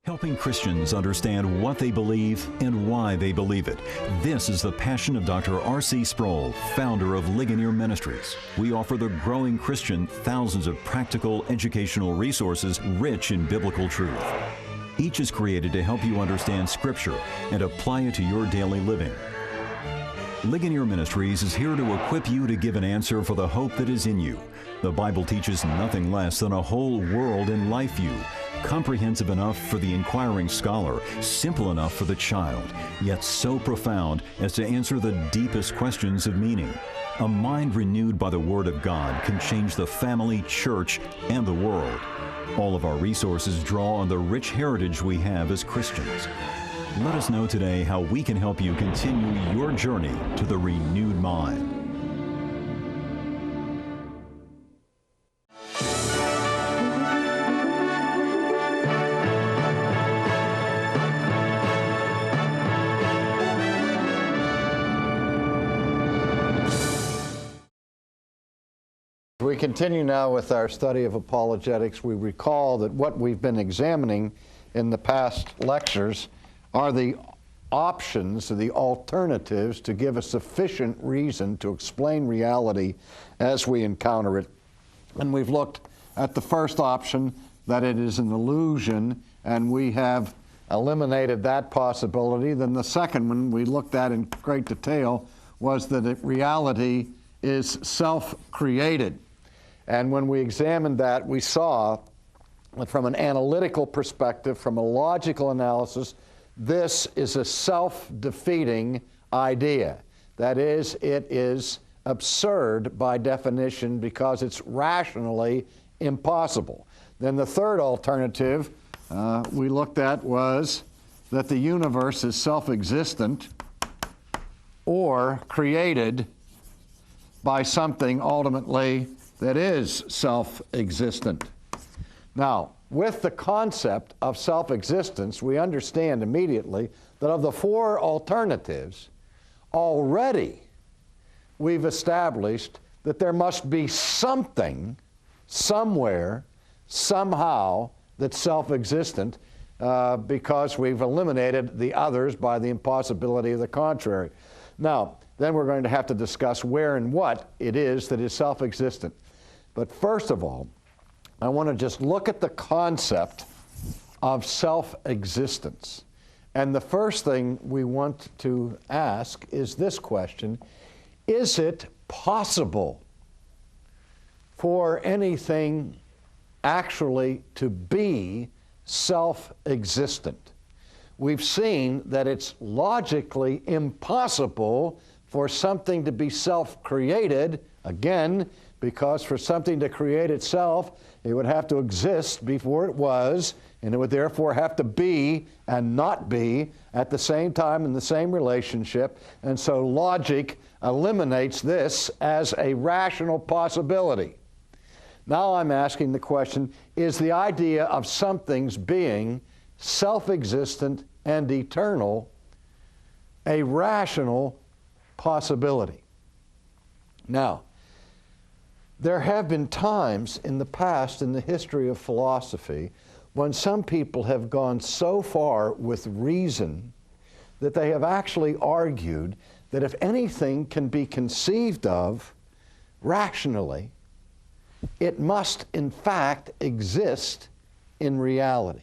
Helping Christians understand what they believe and why they believe it. This is the passion of Dr. R.C. Sproul, founder of Ligonier Ministries. We offer the growing Christian thousands of practical educational resources rich in biblical truth. Each is created to help you understand Scripture and apply it to your daily living. Ligonier Ministries is here to equip you to give an answer for the hope that is in you. The Bible teaches nothing less than a whole world and life view, comprehensive enough for the inquiring scholar, simple enough for the child, yet so profound as to answer the deepest questions of meaning. A mind renewed by the Word of God can change the family, church, and the world. All of our resources draw on the rich heritage we have as Christians. Let us know today how we can help you continue your journey to the renewed mind. We continue now with our study of apologetics. We recall that what we've been examining in the past lectures are the options, or the alternatives, to give a sufficient reason to explain reality as we encounter it. And we've looked at the first option, that it is an illusion, and we have eliminated that possibility. Then the second one we looked at in great detail was that reality is self-created. And when we examined that, we saw that from an analytical perspective, from a logical analysis, this is a self-defeating idea. That is, it is absurd by definition because it's rationally impossible. Then the third alternative we looked at was that the universe is self-existent or created by something ultimately that is self-existent. Now, with the concept of self-existence, we understand immediately that of the four alternatives, already we've established that there must be something, somewhere, somehow, that's self-existent because we've eliminated the others by the impossibility of the contrary. Now, then we're going to have to discuss where and what it is that is self-existent. But first of all, I want to just look at the concept of self-existence. And the first thing we want to ask is this question: is it possible for anything actually to be self-existent? We've seen that it's logically impossible for something to be self-created, again, because for something to create itself, it would have to exist before it was, and it would therefore have to be and not be at the same time in the same relationship. And so logic eliminates this as a rational possibility. Now I'm asking the question, is the idea of something's being self-existent and eternal a rational possibility? Now, there have been times in the past in the history of philosophy when some people have gone so far with reason that they have actually argued that if anything can be conceived of rationally, it must in fact exist in reality.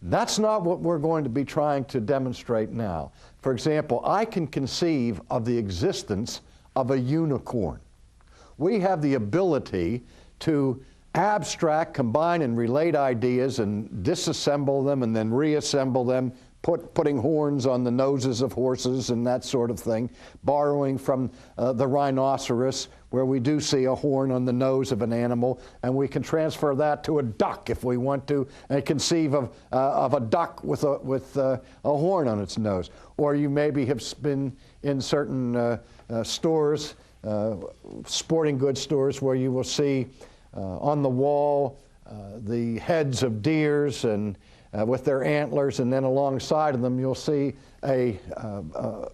That's not what we're going to be trying to demonstrate now. For example, I can conceive of the existence of a unicorn. We have the ability to abstract, combine, and relate ideas and disassemble them and then reassemble them, putting horns on the noses of horses and that sort of thing, borrowing from the rhinoceros, where we do see a horn on the nose of an animal, and we can transfer that to a duck if we want to, and conceive of a duck with a horn on its nose. Or you maybe have been in certain stores, sporting goods stores, where you will see on the wall the heads of deers and with their antlers, and then alongside of them you'll see a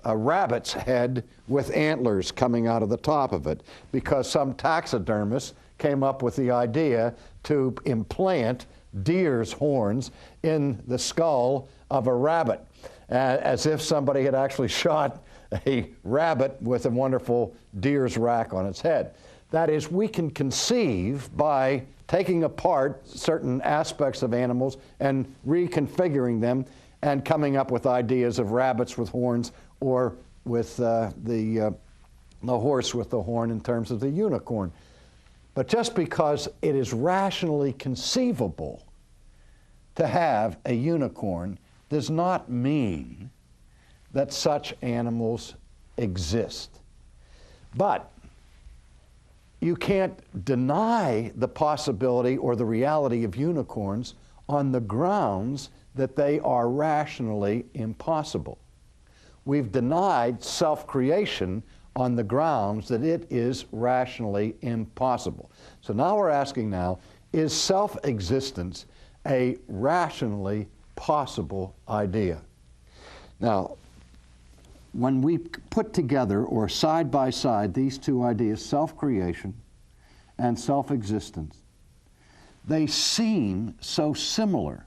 rabbit's head with antlers coming out of the top of it, because some taxidermist came up with the idea to implant deer's horns in the skull of a rabbit, as if somebody had actually shot a rabbit with a wonderful deer's rack on its head. That is, we can conceive by taking apart certain aspects of animals and reconfiguring them and coming up with ideas of rabbits with horns, or with the horse with the horn in terms of the unicorn. But just because it is rationally conceivable to have a unicorn does not mean that such animals exist. But you can't deny the possibility or the reality of unicorns on the grounds that they are rationally impossible. We've denied self-creation on the grounds that it is rationally impossible. So now we're asking now, is self-existence a rationally possible idea? Now, when we put together or side by side these two ideas, self-creation and self-existence, they seem so similar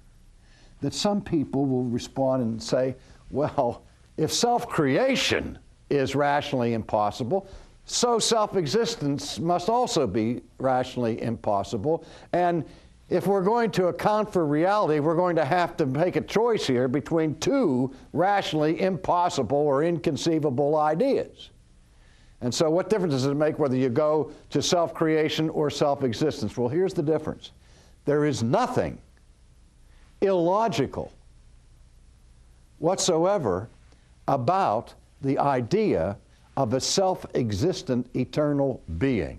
that some people will respond and say, well, if self-creation is rationally impossible, so self-existence must also be rationally impossible. And if we're going to account for reality, we're going to have to make a choice here between two rationally impossible or inconceivable ideas. And so what difference does it make whether you go to self-creation or self-existence? Well, here's the difference. There is nothing illogical whatsoever about the idea of a self-existent eternal being.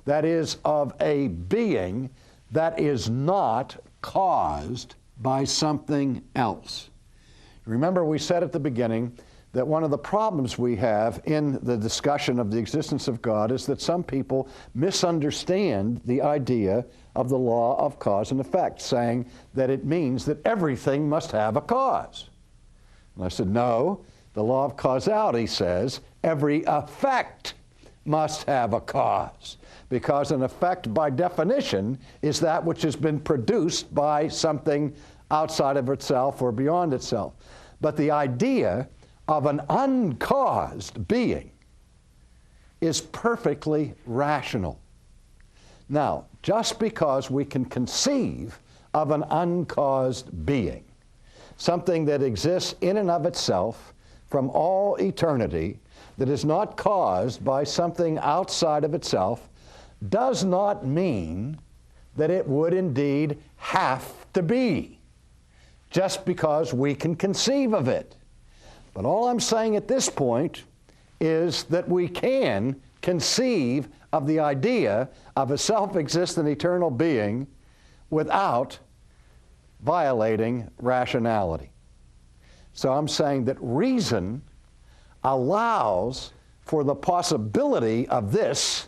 That is, of a being that is not caused by something else. Remember, we said at the beginning that one of the problems we have in the discussion of the existence of God is that some people misunderstand the idea of the law of cause and effect, saying that it means that everything must have a cause. And I said, no, the law of causality says every effect must have a cause, because an effect by definition is that which has been produced by something outside of itself or beyond itself. But the idea of an uncaused being is perfectly rational. Now, just because we can conceive of an uncaused being, something that exists in and of itself from all eternity, that is not caused by something outside of itself, does not mean that it would indeed have to be, just because we can conceive of it. But all I'm saying at this point is that we can conceive of the idea of a self-existent eternal being without violating rationality. So I'm saying that reason allows for the possibility of this,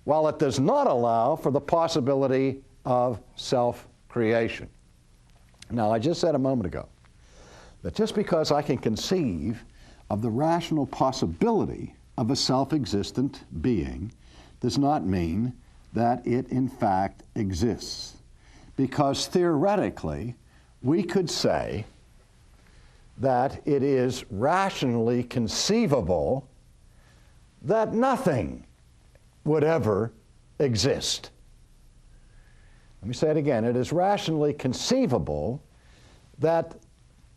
while it does not allow for the possibility of self-creation. Now, I just said a moment ago that just because I can conceive of the rational possibility of a self-existent being does not mean that it in fact exists. Because theoretically, we could say that it is rationally conceivable that nothing would ever exist. Let me say it again. It is rationally conceivable that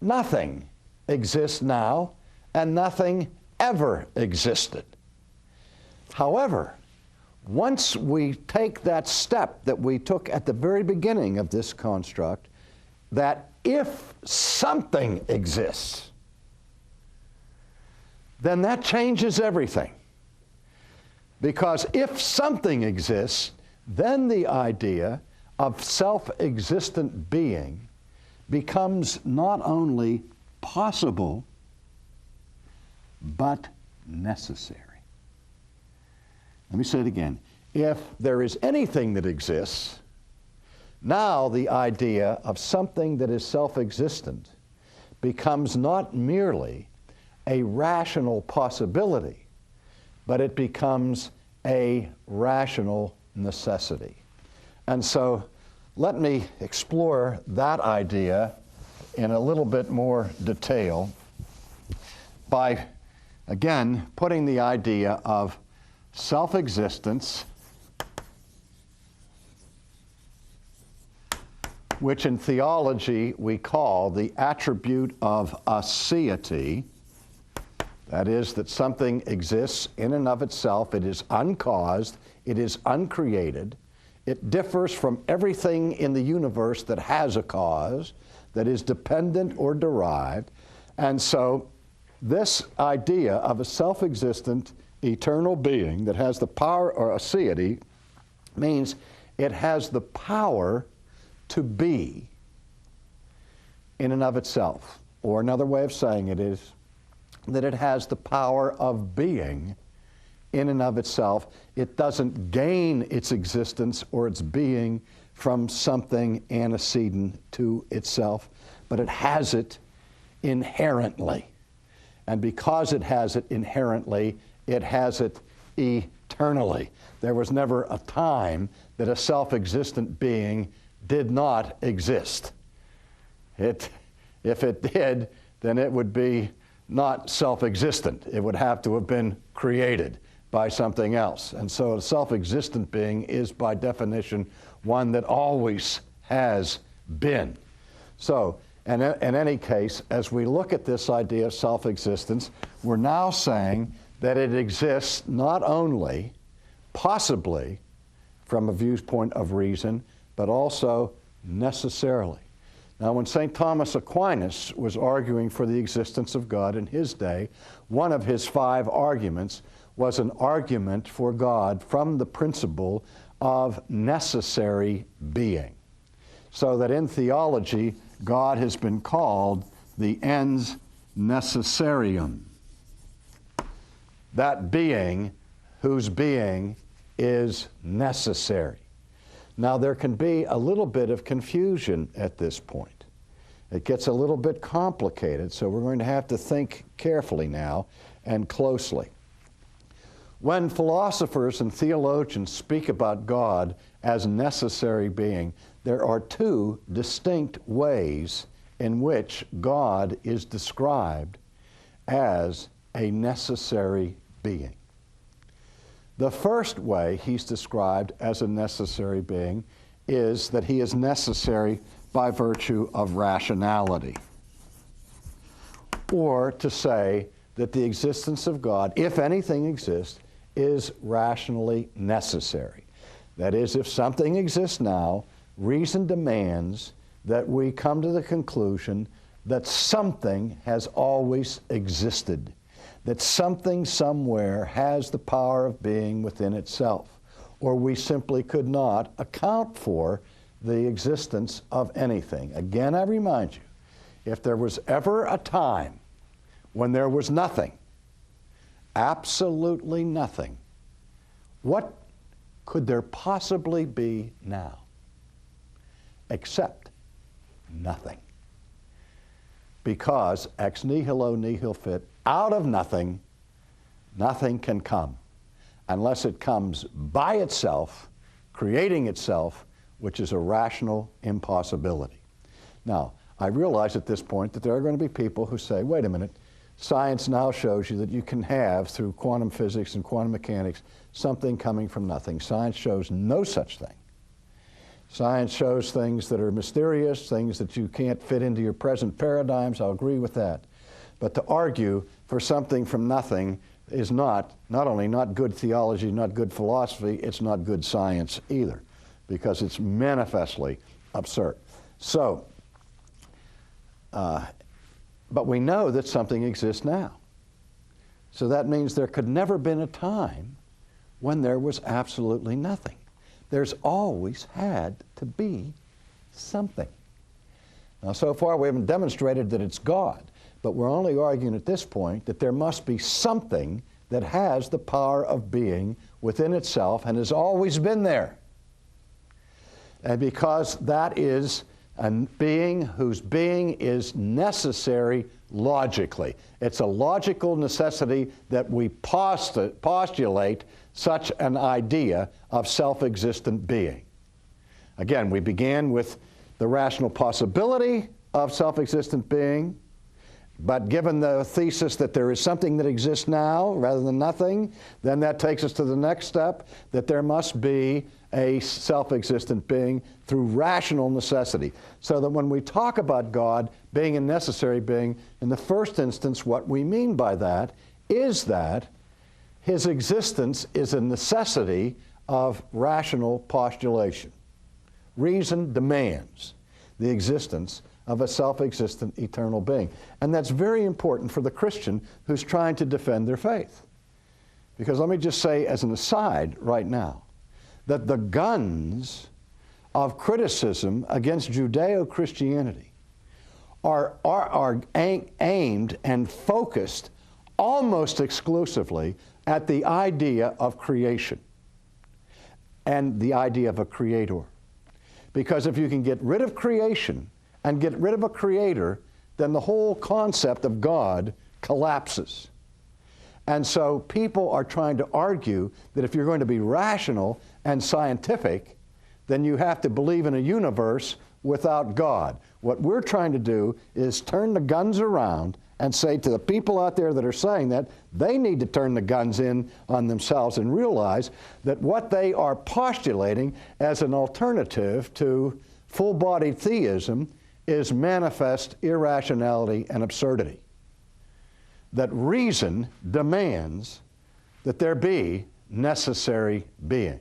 nothing exists now and nothing ever existed. However, once we take that step that we took at the very beginning of this construct, that if something exists, then that changes everything. Because if something exists, then the idea of self-existent being becomes not only possible, but necessary. Let me say it again. If there is anything that exists, now the idea of something that is self-existent becomes not merely a rational possibility, but it becomes a rational necessity. And so let me explore that idea in a little bit more detail by, again, putting the idea of self-existence, which in theology we call the attribute of aseity. That is, that something exists in and of itself. It is uncaused. It is uncreated. It differs from everything in the universe that has a cause, that is dependent or derived. And so this idea of a self-existent, eternal being that has the power, or aseity, means it has the power to be in and of itself. Or another way of saying it is that it has the power of being in and of itself. It doesn't gain its existence or its being from something antecedent to itself, but it has it inherently. And because it has it inherently, it has it eternally. There was never a time that a self-existent being did not exist. If it did, then it would be not self-existent. It would have to have been created by something else. And so a self-existent being is, by definition, one that always has been. So, in any case, as we look at this idea of self-existence, we're now saying that it exists not only, possibly, from a viewpoint of reason, but also necessarily. Now, when St. Thomas Aquinas was arguing for the existence of God in his day, one of his 5 arguments was an argument for God from the principle of necessary being. So that in theology, God has been called the ens necessarium, that being whose being is necessary. Now, there can be a little bit of confusion at this point. It gets a little bit complicated, so we're going to have to think carefully now and closely. When philosophers and theologians speak about God as necessary being, there are 2 distinct ways in which God is described as a necessary being. The first way he's described as a necessary being is that he is necessary by virtue of rationality. Or to say that the existence of God, if anything exists, is rationally necessary. That is, if something exists now, reason demands that we come to the conclusion that something has always existed, that something somewhere has the power of being within itself, or we simply could not account for the existence of anything. Again, I remind you, if there was ever a time when there was nothing, absolutely nothing, what could there possibly be now except nothing? Because ex nihilo nihil fit, out of nothing, nothing can come unless it comes by itself, creating itself, which is a rational impossibility. Now, I realize at this point that there are going to be people who say, wait a minute, science now shows you that you can have, through quantum physics and quantum mechanics, something coming from nothing. Science shows no such thing. Science shows things that are mysterious, things that you can't fit into your present paradigms. I'll agree with that. But to argue for something from nothing is not only not good theology, not good philosophy, it's not good science either, because it's manifestly absurd. So, but we know that something exists now. So that means there could never been a time when there was absolutely nothing. There's always had to be something. Now, so far we haven't demonstrated that it's God, but we're only arguing at this point that there must be something that has the power of being within itself and has always been there. And because that is a being whose being is necessary logically. It's a logical necessity that we postulate such an idea of self-existent being. Again, we began with the rational possibility of self-existent being, but given the thesis that there is something that exists now rather than nothing, then that takes us to the next step, that there must be a self-existent being through rational necessity. So that when we talk about God being a necessary being, in the first instance, what we mean by that is that his existence is a necessity of rational postulation. Reason demands the existence of a self-existent eternal being. And that's very important for the Christian who's trying to defend their faith. Because let me just say as an aside right now, that the guns of criticism against Judeo-Christianity are aimed and focused almost exclusively at the idea of creation and the idea of a creator. Because if you can get rid of creation and get rid of a creator, then the whole concept of God collapses. And so people are trying to argue that if you're going to be rational and scientific, then you have to believe in a universe without God. What we're trying to do is turn the guns around and say to the people out there that are saying that, they need to turn the guns in on themselves and realize that what they are postulating as an alternative to full-bodied theism is manifest irrationality and absurdity. That reason demands that there be necessary being.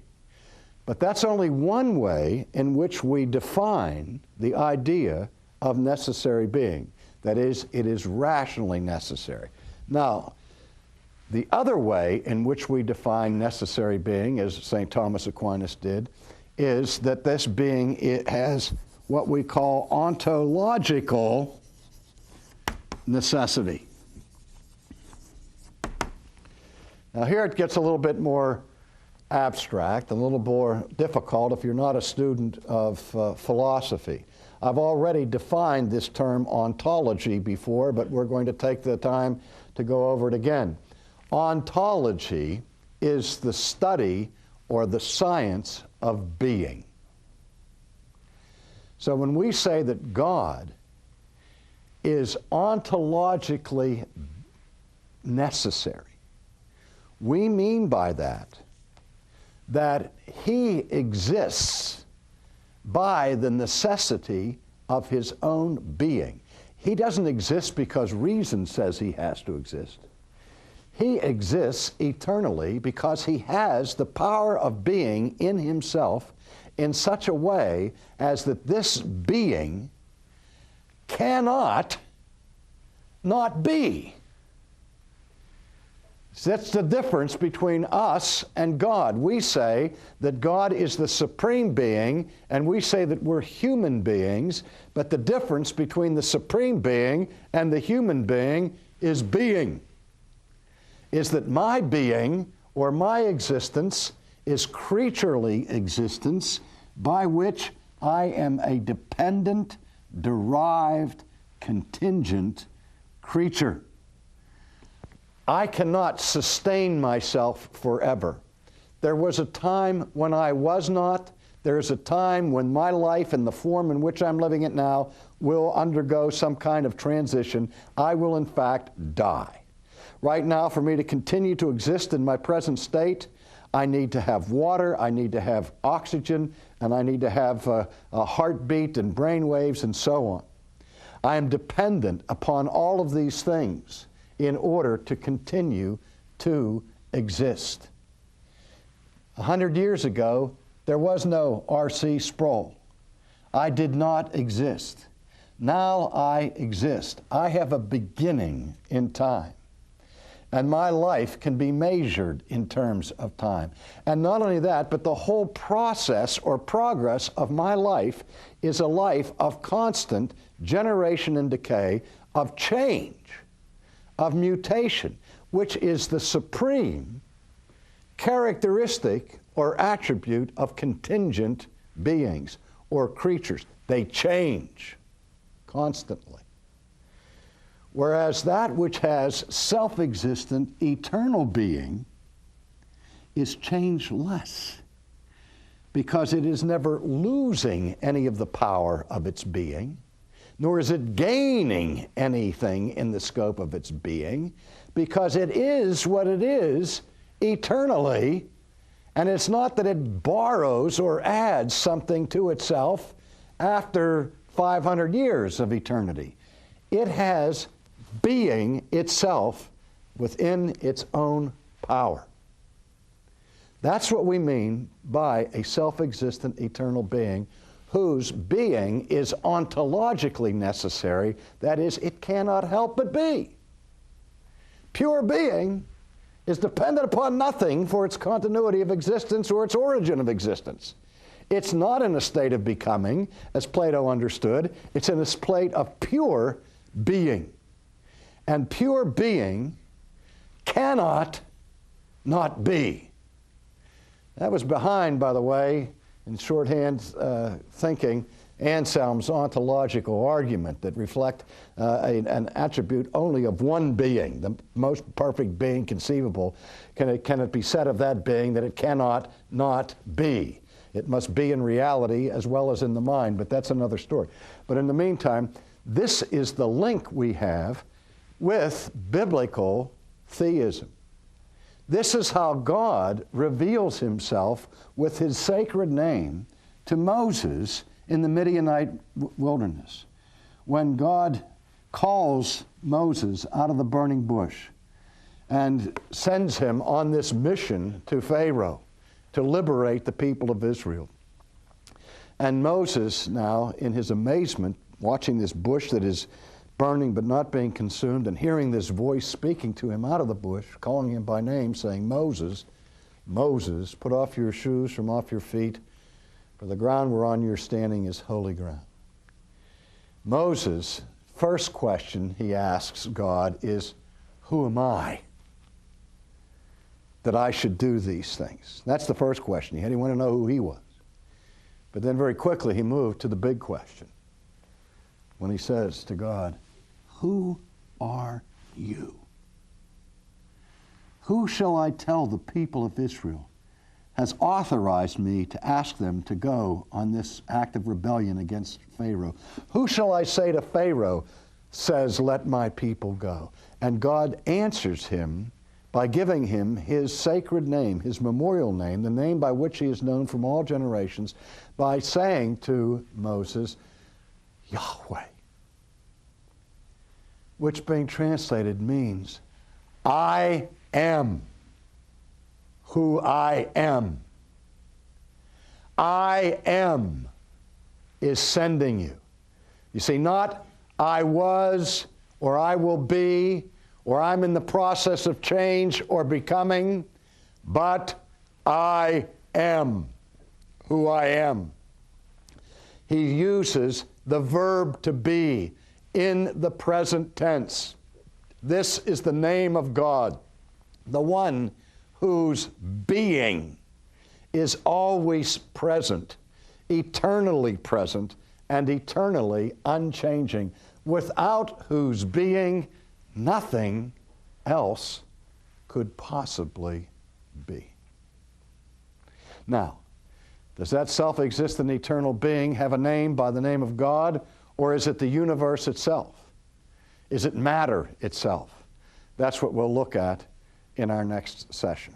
But that's only one way in which we define the idea of necessary being. That is, it is rationally necessary. Now, the other way in which we define necessary being, as St. Thomas Aquinas did, is that this being, it has what we call ontological necessity. Now here it gets a little bit more abstract, a little more difficult if you're not a student of philosophy. I've already defined this term ontology before, but we're going to take the time to go over it again. Ontology is the study or the science of being. So when we say that God is ontologically necessary, we mean by that he exists by the necessity of his own being. He doesn't exist because reason says he has to exist. He exists eternally because he has the power of being in himself in such a way as that this being cannot not be. That's the difference between us and God. We say that God is the supreme being, and we say that we're human beings, but the difference between the supreme being and the human being is being. Is that my being, or my existence, is creaturely existence by which I am a dependent, derived, contingent creature. I cannot sustain myself forever. There was a time when I was not. There is a time when my life in the form in which I'm living it now will undergo some kind of transition. I will, in fact, die. Right now, for me to continue to exist in my present state, I need to have water, I need to have oxygen, and I need to have a heartbeat and brain waves and so on. I am dependent upon all of these things in order to continue to exist. 100 years ago, there was no R.C. Sproul. I did not exist. Now I exist. I have a beginning in time. And my life can be measured in terms of time. And not only that, but the whole process or progress of my life is a life of constant generation and decay, of change, of mutation, which is the supreme characteristic or attribute of contingent beings or creatures. They change constantly. Whereas that which has self-existent eternal being is changeless. because it is never losing any of the power of its being, nor is it gaining anything in the scope of its being, because it is what it is eternally, and it's not that it borrows or adds something to itself after 500 years of eternity. It has being itself within its own power. That's what we mean by a self-existent eternal being whose being is ontologically necessary. That is, it cannot help but be. Pure being is dependent upon nothing for its continuity of existence or its origin of existence. It's not in a state of becoming, as Plato understood. It's in a state of pure being. And pure being cannot not be. That was behind, by the way, in shorthand thinking, Anselm's ontological argument that reflect an attribute only of one being, the most perfect being conceivable. Can it be said of that being that it cannot not be? It must be in reality as well as in the mind, but that's another story. But in the meantime, this is the link we have with biblical theism. This is how God reveals himself with his sacred name to Moses in the Midianite wilderness. When God calls Moses out of the burning bush and sends him on this mission to Pharaoh to liberate the people of Israel. And Moses now, in his amazement, watching this bush that is burning but not being consumed, and hearing this voice speaking to him out of the bush, calling him by name, saying, "Moses, Moses, put off your shoes from off your feet, for the ground whereon you're standing is holy ground." Moses' first question he asks God is, "Who am I that I should do these things?" That's the first question he had. He wanted to know who he was. But then very quickly he moved to the big question when he says to God, "Who are you? Who shall I tell the people of Israel has authorized me to ask them to go on this act of rebellion against Pharaoh? Who shall I say to Pharaoh, says, 'Let my people go'?" And God answers him by giving him his sacred name, his memorial name, the name by which he is known from all generations, by saying to Moses, Yahweh, which being translated means, I am who I am. I am is sending you. You see, not I was, or I will be, or I'm in the process of change or becoming, but I am who I am. He uses the verb to be in the present tense. This is the name of God, the one whose being is always present, eternally present, and eternally unchanging, without whose being nothing else could possibly be. Now, does that self-existent eternal being have a name by the name of God, or is it the universe itself? Is it matter itself? That's what we'll look at in our next session.